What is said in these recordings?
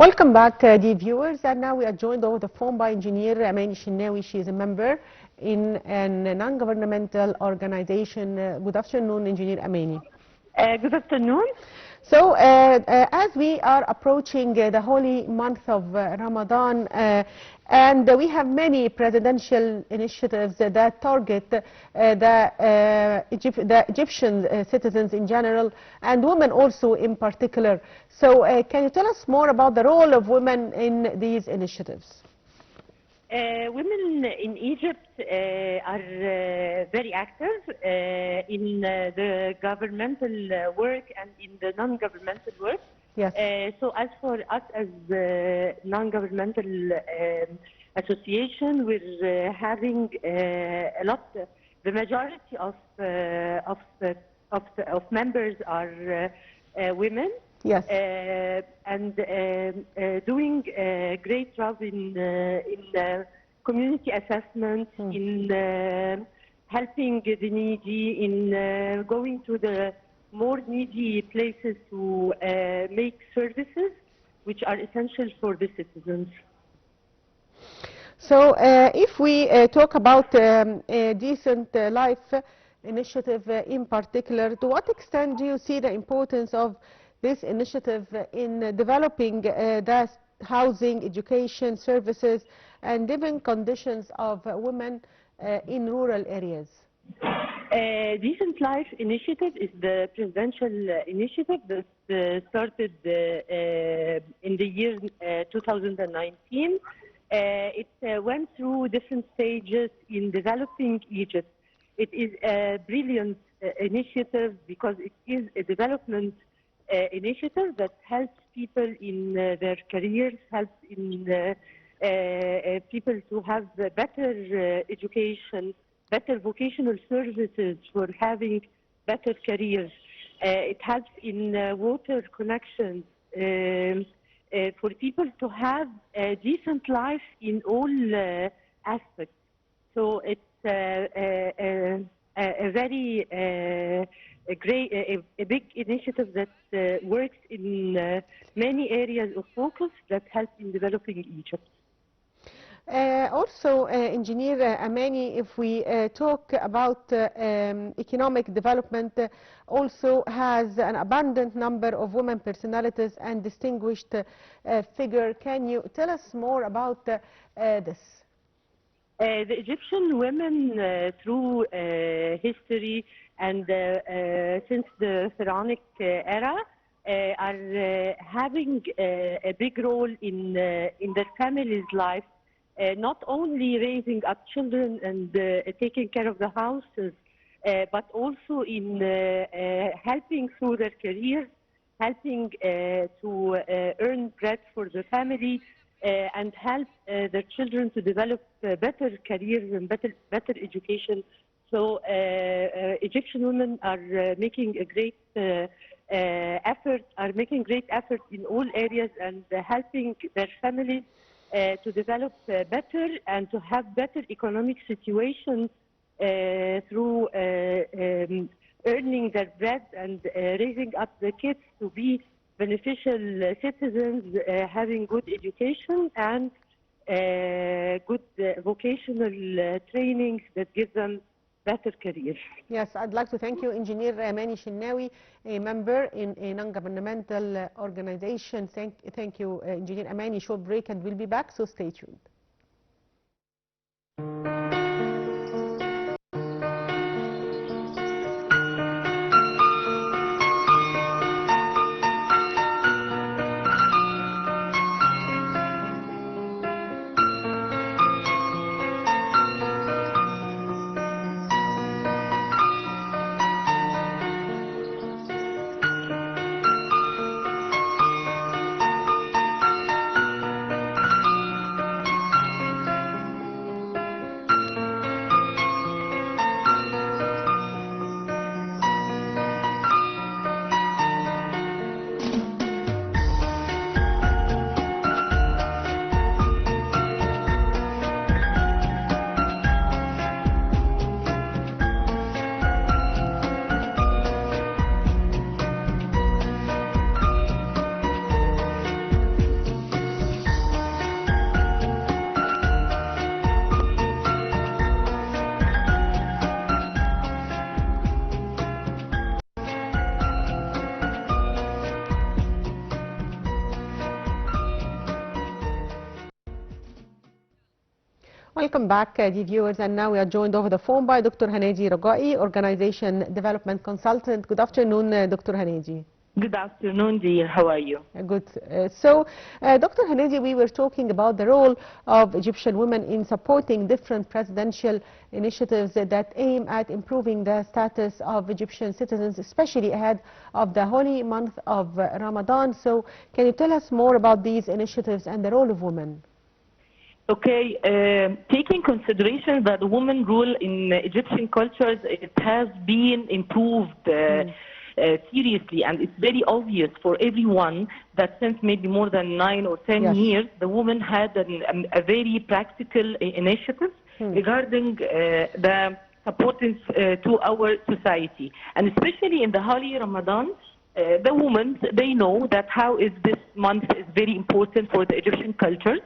Welcome back, dear viewers. And now we are joined over the phone by engineer Amany Shenawy. She is a member in a non-governmental organization. Good afternoon, engineer Amany. Good afternoon. So, as we are approaching the holy month of Ramadan, and we have many presidential initiatives that target the Egyptian citizens in general, and women also in particular. So, can you tell us more about the role of women in these initiatives? Women in Egypt are very active in the governmental work and in the non-governmental work. Yes. So as for us as non-governmental association, we're having a lot. The majority of members are women. Yes. And doing a great job in community assessment, in helping the needy, in going to the more needy places to make services which are essential for the citizens. So if we talk about a decent life initiative in particular, to what extent do you see the importance of this initiative in developing the housing, education, services, and living conditions of women in rural areas? Decent Life Initiative is the presidential initiative that started in the year 2019. It went through different stages in developing Egypt. It is a brilliant initiative because it is a development initiative that helps people in their careers, helps in people to have better education, better vocational services for having better careers. It helps in water connections for people to have a decent life in all aspects. So it's a very a big initiative that works in many areas of focus that help in developing Egypt. Also, Engineer Amany, if we talk about economic development, also has an abundant number of women personalities and distinguished figure. Can you tell us more about this? The Egyptian women through history and since the Pharaonic era are having a big role in their family's life. Not only raising up children and taking care of the houses, but also in helping through their careers, helping to earn bread for the family, and help their children to develop better careers and better education. So Egyptian women are making a great effort in all areas and helping their families to develop better and to have better economic situation through earning their bread and raising up the kids to be beneficial citizens, having good education and good vocational trainings that give them better careers. Yes, I'd like to thank you, Engineer Amany Shenawy, a member in a non-governmental organization. Thank you, Engineer Amany. Short break and we'll be back, so stay tuned. Welcome back, dear viewers. And now we are joined over the phone by Dr. Hanedi Ragai, Organization Development Consultant. Good afternoon, Dr. Hanedi. Good afternoon, dear. How are you? Good. Dr. Hanedi, we were talking about the role of Egyptian women in supporting different presidential initiatives that aim at improving the status of Egyptian citizens, especially ahead of the holy month of Ramadan. So can you tell us more about these initiatives and the role of women? Okay, taking consideration that the woman role in Egyptian cultures, it has been improved seriously, and it's very obvious for everyone that since maybe more than 9 or 10 Yes. years, the woman had a very practical initiative regarding the supporting to our society, and especially in the holy Ramadan. The women, they know that how is this month is very important for the Egyptian culture,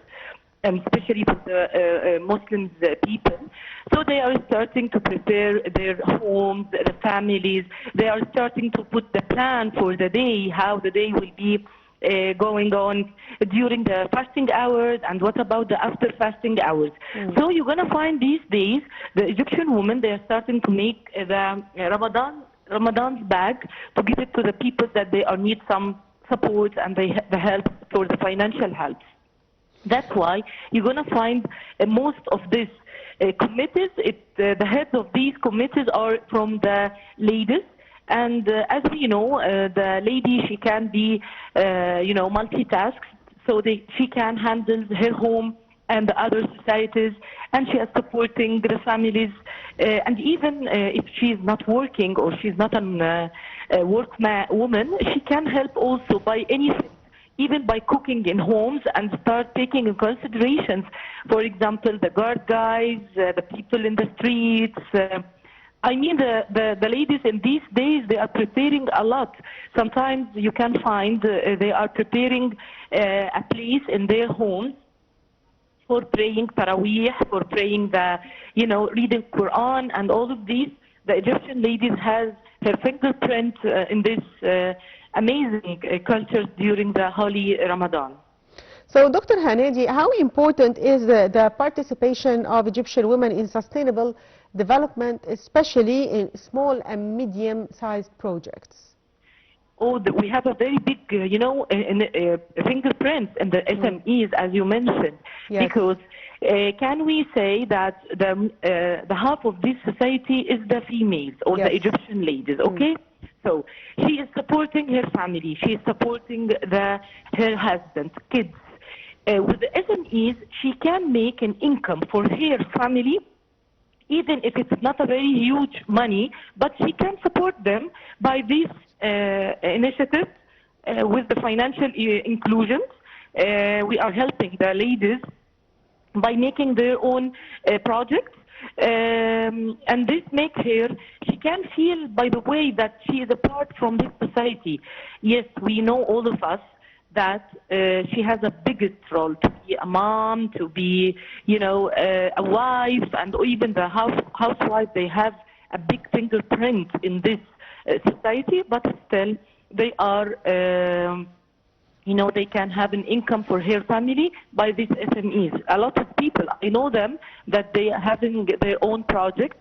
and especially for the Muslims people. So they are starting to prepare their homes, the families. They are starting to put the plan for the day, how the day will be going on during the fasting hours, and what about the after fasting hours. So you're going to find these days, the Egyptian women, they are starting to make the Ramadan's bag to give it to the people that they are need some support and the help for the financial help. That's why you're going to find most of these committees, the heads of these committees are from the ladies. And as we know, the lady, she can be, multitask. So she can handle her home and the other societies, and she is supporting the families. And even if she's not working or she's not a woman, she can help also by anything, even by cooking in homes, and start taking in considerations, for example, the guard guys, the people in the streets. I mean, the ladies in these days, they are preparing a lot. Sometimes you can find they are preparing a place in their homes for praying Taraweeh, for praying reading Quran, and all of these. The Egyptian ladies has her fingerprint in this amazing culture during the holy Ramadan. So, Dr. Hanedi, how important is the participation of Egyptian women in sustainable development, especially in small and medium-sized projects? Oh, we have a very big, fingerprint in the SMEs, as you mentioned, Yes. because can we say that the half of this society is the females or Yes. the Egyptian ladies, okay? So she is supporting her family, she is supporting her husband, kids. With the SMEs, she can make an income for her family, even if it's not a very huge money, but she can support them by this initiative with the financial inclusion. We are helping the ladies by making their own projects. And this makes her, she can feel, by the way, that she is a part from this society. Yes, we know, all of us, that she has a biggest role to be a mom, to be, a wife, and even the housewife. They have a big fingerprint in this society, but still they are, they can have an income for her family by these SMEs. A lot of people, I know them, that they are having their own projects,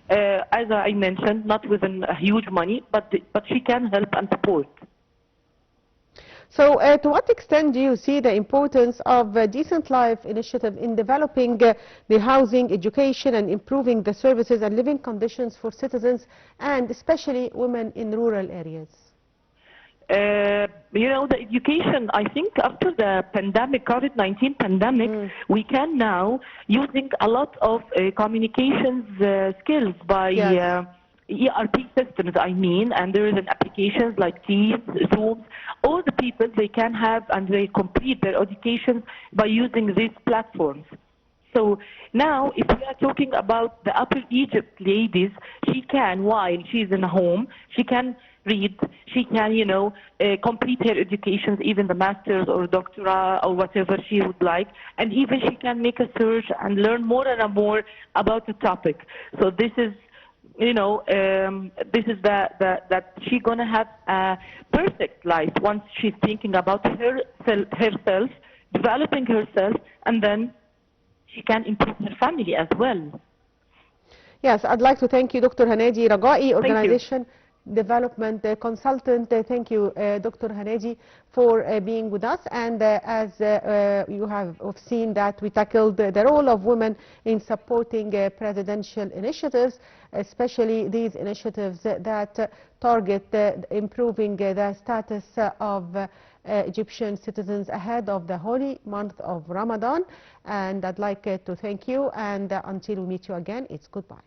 as I mentioned, not with a huge money, but she can help and support. So to what extent do you see the importance of Decent Life initiative in developing the housing, education, and improving the services and living conditions for citizens, and especially women in rural areas? The education, I think after the pandemic, COVID-19 pandemic, we can now using a lot of communications skills by ERP systems, I mean, and there is an applications like Teams, Zoom. All the people, they can have and they complete their education by using these platforms. So now, if we are talking about the Upper Egypt ladies, she can, while she's in a home, she can read, she can, complete her educations, even the master's or doctorate or whatever she would like, and even she can make a search and learn more and more about the topic. So this is, this is that she's gonna have a perfect life once she's thinking about herself, developing herself, and then she can improve her family as well. Yes, I'd like to thank you, Dr. Hanadi Ragai, Thank you. Organization Development Consultant. Thank you, Dr. Hanadi, for being with us. And as you have seen that we tackled the role of women in supporting presidential initiatives, especially these initiatives that target improving the status of Egyptian citizens ahead of the holy month of Ramadan. And I'd like to thank you, and until we meet you again, it's goodbye.